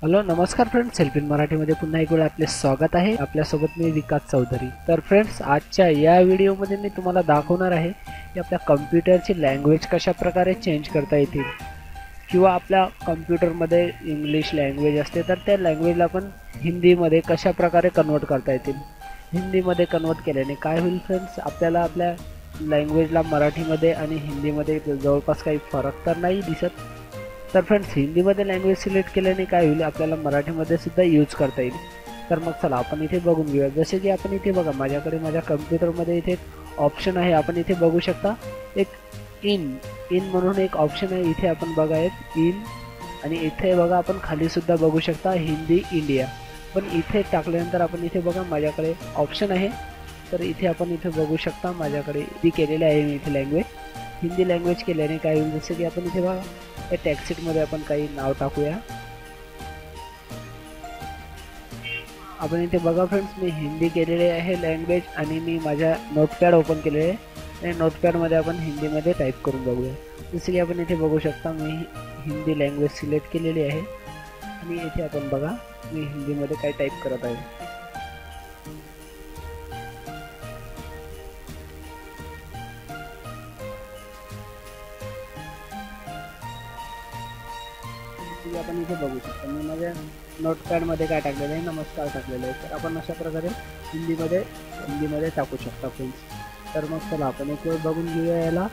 Hello नमस्कार friends, help in मराठीमध्ये पुन्हा एक वेळ आपले स्वागत आहे. आपल्यासोबत मी विकास चौधरी. तर फ्रेंड्स, आजच्या या व्हिडिओमध्ये मी तुम्हाला दाखवणार आहे की आपल्या कम्प्युटरची लँग्वेज कशा प्रकारे चेंज करता येतील, किंवा आपल्या कम्प्युटरमध्ये इंग्लिश लँग्वेज असते तर त्या लँग्वेजला आपण हिंदीमध्ये कशा प्रकारे कन्वर्ट करता येतील. हिंदीमध्ये कन्वर्ट केल्याने काय होईल फ्रेंड्स, आपल्याला आपल्या लँग्वेजला मराठीमध्ये आणि हिंदीमध्ये जवळपास काही फरक तर नाही दिसत. तर फ्रेंड्स, हिंदीमध्ये लँग्वेज सिलेक्ट केल्याने काय होईल, आपल्याला मराठीमध्ये सुद्धा यूज करता येईल. तर मग चला आपण इथे बघून घेऊया. जसे की आपण इथे बघा, माझ्या कम्प्युटरमध्ये इथे एक ऑप्शन आहे. आपण इथे बघू शकता एक इन म्हणून एक ऑप्शन आहे. इथे आपण बघा एक इन, आणि इथे बघा आपण खाली सुद्धा बघू शकता हिंदी इंडिया. पण इथे टाकल्यानंतर आपण इथे बघा माझ्याकडे ऑप्शन आहे. तर इथे आपण इथे बघू शकता माझ्याकडे हिंदी केलेले आहे. मी इथे लँग्वेज हिंदी लँग्वेज केल्याने काय होईल, जसं की आपण इथे बघा या टॅक्सीटमध्ये आपण काही नाव टाकूया. आपण इथे बघा फ्रेंड्स, मी हिंदी केलेले आहे लँग्वेज, आणि मी माझ्या नोटपॅड ओपन केलेले आहे. आणि नोटपॅडमध्ये आपण हिंदीमध्ये टाईप करून बघूया. जसं की आपण इथे बघू शकता मी हिंदी लँग्वेज सिलेक्ट केलेली आहे, आणि इथे आपण बघा मी हिंदीमध्ये काय टाईप करत आहे. आपण इथे बघू शकता मी माझ्या नोटपॅडमध्ये काय टाकलेलं आहे, नमस्कार टाकलेलं आहे. तर आपण अशा प्रकारे हिंदीमध्ये टाकू शकता फ्रेंड्स. तर मग चला आपण एक वेळ बघून घेऊया याला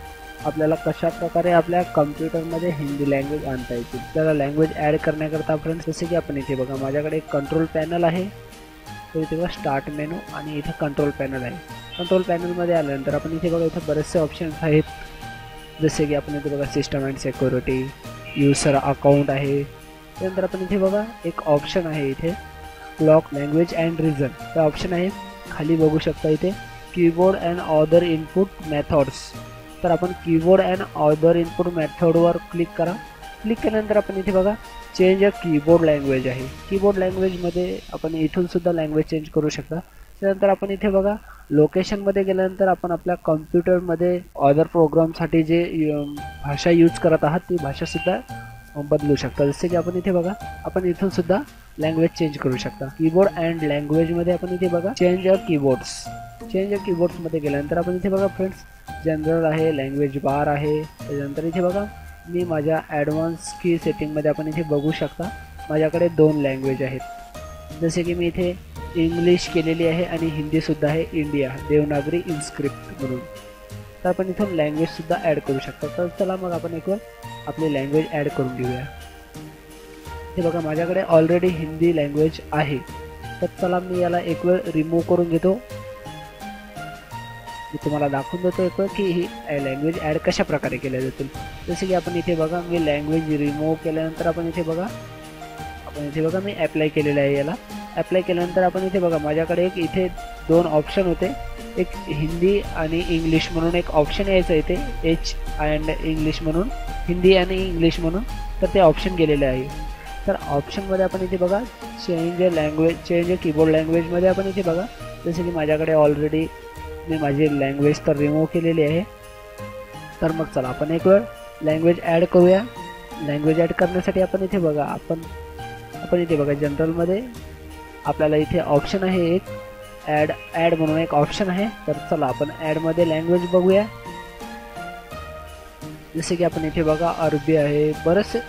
आपल्याला कशा प्रकारे आपल्या कम्प्युटरमध्ये हिंदी लँग्वेज आणता येतील. त्याला लँग्वेज ॲड करण्याकरता फ्रेंड्स, जसे की आपण इथे बघा माझ्याकडे एक कंट्रोल पॅनल आहे. तर इथे बघा स्टार्ट मेनू, आणि इथे कंट्रोल पॅनल आहे. कंट्रोल पॅनलमध्ये आल्यानंतर आपण इथे बघा इथे बरेचसे ऑप्शन्स आहेत. जसे की आपण इथे बघा system and security, user account आहे. त्यानंतर आपण इथे बघा एक ऑप्शन आहे इथे लॉक लँग्वेज अँड रिजन, ते ऑप्शन आहे. खाली बघू शकता इथे keyboard and other input methods. तर आपण कीबोर्ड अँड अदर इनपुट मेथडवर क्लिक करा. क्लिक केल्यानंतर आपण इथे बघा चेंज अ कीबोर्ड लँग्वेज आहे. कीबोर्ड लँग्वेजमध्ये आपण इथून सुद्धा लँग्वेज चेंज करू शकता. त्यानंतर आपण इथे बघा लोकेशनमध्ये गेल्यानंतर आपण आपल्या कम्प्युटरमध्ये अदर प्रोग्रामसाठी जे भाषा यूज करत आहात ती भाषासुद्धा बदलू शकता. जसे की आपण इथे बघा आपण इथून सुद्धा लँग्वेज चेंज करू शकता. कीबोर्ड अँड लँग्वेजमध्ये आपण इथे बघा चेंज अ कीबोर्ड्समध्ये गेल्यानंतर आपण इथे बघा फ्रेंड्स जनरल आहे, लँग्वेज बार आहे. त्याच्यानंतर इथे बघा मी माझ्या ॲडव्हान्स की सेटिंगमध्ये आपण इथे बघू शकता माझ्याकडे 2 लँग्वेज आहेत. जसे की मी इथे इंग्लिश केलेली आहे आणि हिंदीसुद्धा आहे, इंडिया देवनागरी इन्स्क्रिप्ट म्हणून. तर आपण इथून लँग्वेजसुद्धा ॲड करू शकतो. तर चला मग आपण एक वेळ आपली लँग्वेज ॲड करून घेऊया. हे बघा माझ्याकडे ऑलरेडी हिंदी लँग्वेज आहे. तर चला मी याला एक वेळ रिमूव्ह करून घेतो. मी तुम्हाला दाखवून देतो एक वेळ की ही लँग्वेज ॲड कशा प्रकारे केल्या जातील. जसे की आपण इथे बघा मी लँग्वेज रिमूव्ह केल्यानंतर आपण इथे बघा मी ॲप्लाय केलेलं आहे. याला ॲप्लाय केल्यानंतर आपण इथे बघा माझ्याकडे एक इथे 2 ऑप्शन होते. एक हिंदी आणि इंग्लिश म्हणून एक ऑप्शन यायचं इथे एच अँड इंग्लिश म्हणून, हिंदी आणि इंग्लिश म्हणून. तर ते ऑप्शन गेलेले आहे. तर ऑप्शनमध्ये आपण इथे बघा चेंज कीबोर्ड लँग्वेजमध्ये आपण इथे बघा जसे की माझ्याकडे ऑलरेडी मी माझी लँग्वेज तर रिमूव्ह केलेली आहे. तर मग चला आपण एक वेळ लँग्वेज ॲड करूया. लँग्वेज ॲड करण्यासाठी आपण इथे बघा जनरलमध्ये आपल्याला इथे ऑप्शन आहे एक ॲड म्हणून एक ऑप्शन आहे. तर चला आपण ॲडमध्ये लँग्वेज बघूया. जसे की आपण इथे बघा अरबी आहे, बरेचसे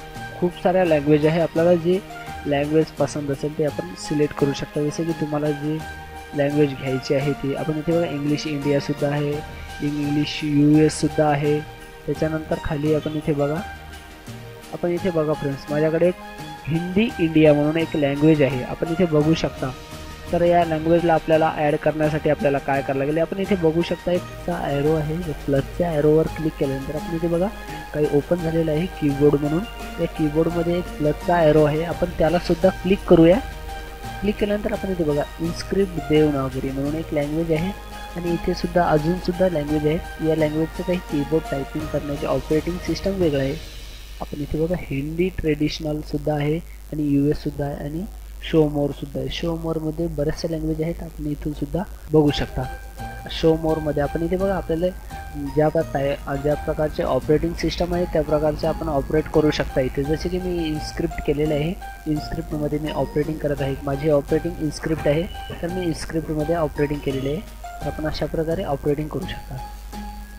खूप साऱ्या लँग्वेज आहे. आपल्याला जी लँग्वेज पसंत असेल ते आपण सिलेक्ट करू शकता. जसे की तुम्हाला जी लँग्वेज घ्यायची आहे ती आपण इथे बघा इंग्लिश इंडियासुद्धा आहे, इंग्लिश US सुद्धा आहे. त्याच्यानंतर खाली आपण इथे बघा फ्रेंड्स माझ्याकडे एक हिंदी इंडिया म्हणून एक लँग्वेज आहे, आपण इथे बघू शकता. तर या लँग्वेजला आपल्याला ॲड करण्यासाठी आपल्याला काय करायला लागेल, आपण इथे बघू शकता एक ॲरो आहे. प्लसच्या ॲरोवर क्लिक केल्यानंतर आपण इथे बघा काही ओपन झालेलं आहे कीबोर्ड म्हणून. या कीबोर्डमध्ये एक प्लसचा ॲरो आहे, आपण त्याला सुद्धा क्लिक करूया. क्लिक केल्यानंतर आपण इथे बघा इन्स्क्रिप्ट देवनागरी म्हणून एक लँग्वेज आहे, आणि इथे सुद्धा अजूनसुद्धा लँग्वेज आहे. या लँग्वेजचं काही कीबोर्ड टायपिंग करण्याचे ऑपरेटिंग सिस्टम वेगळं आहे. आपण इथे बघा हिंदी ट्रेडिशनलसुद्धा आहे, आणि US सुद्धा आहे, आणि शो मोरसुद्धा आहे. शो मोरमध्ये बऱ्याचशा लँग्वेज आहेत, आपण इथून सुद्धा बघू शकता. शो मोरमध्ये आपण इथे बघा आपल्याला ज्या प्रकारचे ऑपरेटिंग सिस्टम आहे त्या प्रकारचे आपण ऑपरेट करू शकता इथे. जसे की मी इनस्क्रिप्ट केलेलं आहे, इनस्क्रिप्टमध्ये मी ऑपरेटिंग करत आहे. माझी ऑपरेटिंग इनस्क्रिप्ट आहे, तर मी इनस्क्रिप्टमध्ये ऑपरेटिंग केलेले आहे. तर आपण अशा प्रकारे ऑपरेटिंग करू शकता.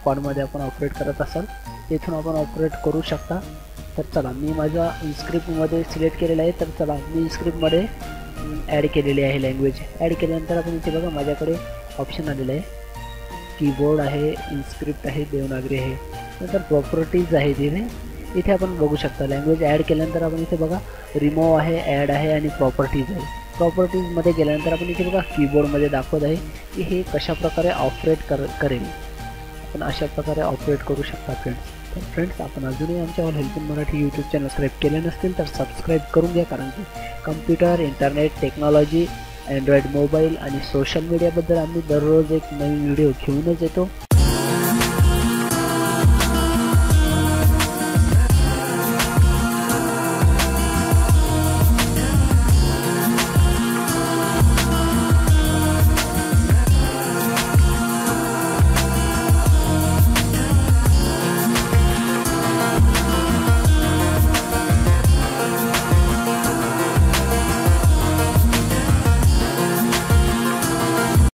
क्वाडमध्ये आपण ऑपरेट करत असाल तिथून आपण ऑपरेट करू शकता. तर चला मी माझ्या इनस्क्रिप्टमध्ये सिलेक्ट केलेलं आहे. तर चला मी इनस्क्रिप्टमध्ये ॲड केलेली आहे लँग्वेज. ॲड केल्यानंतर आपण इथे बघा माझ्याकडे ऑप्शन आलेलं आहे. कीबोर्ड आहे, इनस्क्रिप्ट आहे, देवनागरी आहे. नंतर प्रॉपर्टीज आहे इथे आपण बघू शकता. लँग्वेज ॲड केल्यानंतर आपण इथे बघा रिमूव्ह आहे, ॲड आहे आणि प्रॉपर्टीज आहे. प्रॉपर्टीजमध्ये गेल्यानंतर आपण इथे बघा कीबोर्डमध्ये दाखवत आहे की हे कशाप्रकारे ऑपरेट करेल. आपण अशा प्रकारे ऑपरेट करू शकता फ्रेंड्स. तर फ्रेंड्स आपण अजूनही आमच्या all help in Marathi YouTube channel subscribe केले नसतील तर सबस्क्राईब करून घ्या. कारण की computer, internet, technology, Android mobile आणि सोशल मीडियाबद्दल आम्ही दररोज एक नवीन व्हिडिओ घेऊनच येतो.